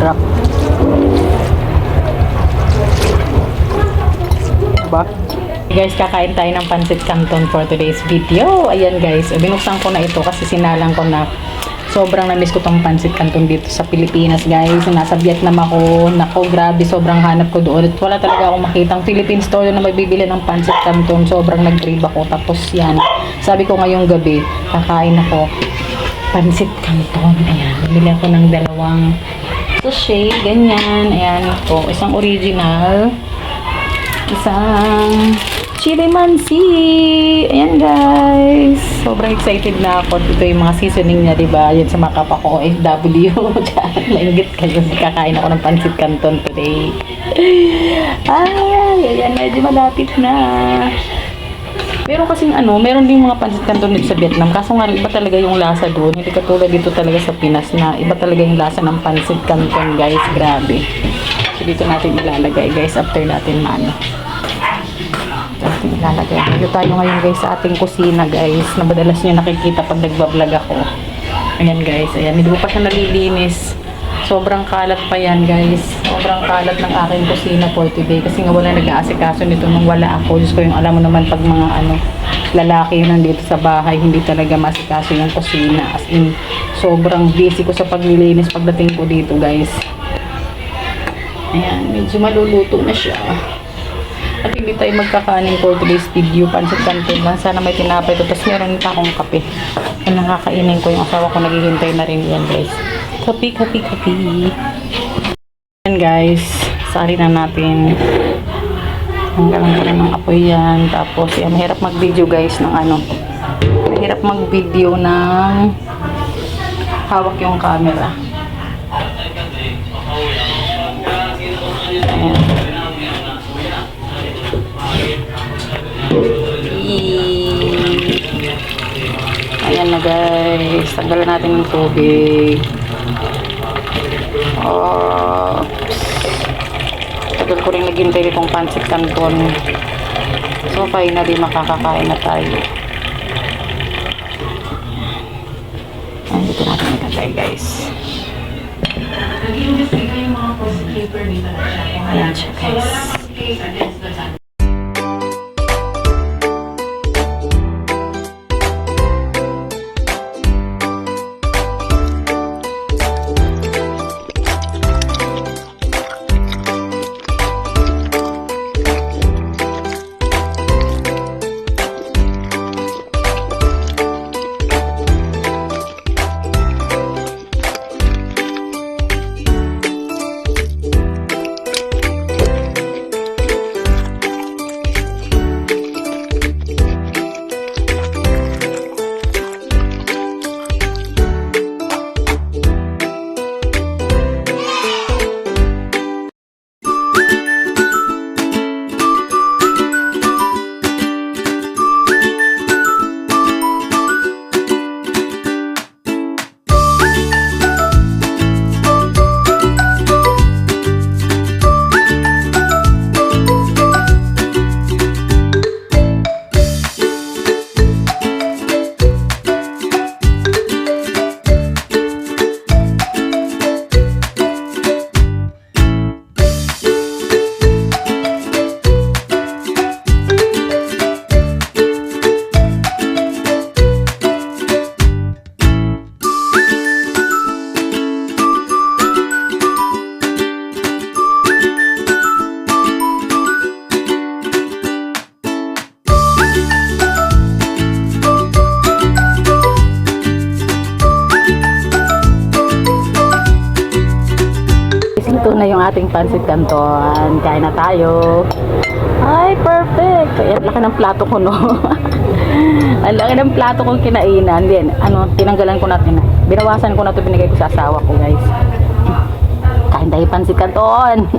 Sarap. Diba? Guys, kakain tayo ng pancit canton for today's video. Ayan guys, binuksan ko na ito kasi sinalang ko na sobrang na-miss ko tong pancit canton dito sa Pilipinas guys. Nasa Vietnam ako. Nako, grabe, sobrang hanap ko doon. At wala talaga akong makitang Philippine store na magbibili ng pancit canton. Sobrang nag-crave ako. Tapos yan, sabi ko ngayong gabi, kakain ako pancit canton. Ayan, bibili ako ng dalawang sachet, ganyan. Ayan, ito, isang original, isang chili mansi. Ayan guys, sobrang excited na ako. Dito yung mga seasoning niya, diba? Yan sa mga kapwa ko FW. Nainggit kayo, kakain ako ng pancit canton today. Ay, ayan, medyo malapit na. Meron kasing meron din mga pancit canton dito sa Vietnam. Kaso nga, iba talaga yung lasa doon. Hindi katulad dito talaga sa Pinas na iba talaga yung lasa ng pancit canton guys. Grabe. So, dito natin ilalagay guys after natin ating ilalagay. Dito tayo ngayon guys sa ating kusina guys, na madalas nyo nakikita pag nagbablog ako. Ayan guys, ayan, hindi ko pa siya nalilinis. Sobrang kalat pa yan guys. Sobrang kalat ng aking kusina for today kasi nga wala nag-aasikaso nito nung wala ako. Diyos ko, yung alam mo naman pag mga lalaki yun nandito sa bahay, hindi talaga masikaso yung kusina. As in, sobrang busy ko sa paglilinis pagdating ko dito guys. Ayan, medyo maluluto na siya. At hindi tayo magkakanin for today's video. Pancit canton lang. Sana may tinapay ito. Tapos meron pa akong kape. Ang nakakainin ko. Yung asawa ko naghihintay na rin yan guys. Kape. Yan guys. Sari na natin. Hanggang lang ng apoy yan. Tapos yan. Mahirap mag-video guys ng Mahirap mag-video ng hawak yung camera. Ayan. Ayan na guys, tanggalan natin ng tubig. Oops. Tagal ko rin naghintay itong pancit canton. So finally makakakain na tayo. Ayan, dito natin itatay guys. Ayan siya guys. Ito na yung ating pancit canton. Kain na tayo. Ay, perfect. Ayan, laki ng plato ko, no? Ang laki ng plato kong kinainan. Then, tinanggalan ko natin. Binawasan ko na ito, binigay ko sa asawa ko, guys. Kain tayo pancit canton.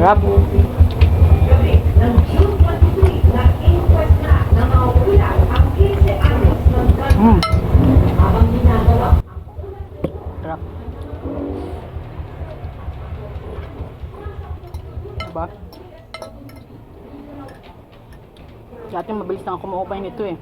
Sarap. Sarap. Diba? Dati mabilis lang ako ma-open nito eh.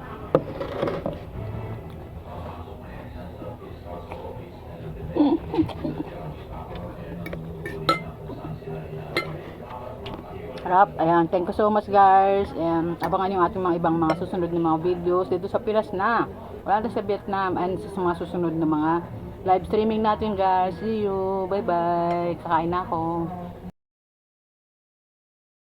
Harap. Ayan. Thank you so much guys. And abangan yung ating mga ibang mga susunod na mga videos dito sa Pilas na. Wala na sa Vietnam and sa mga susunod na mga live streaming natin guys. See you. Bye bye. Kakain na ako.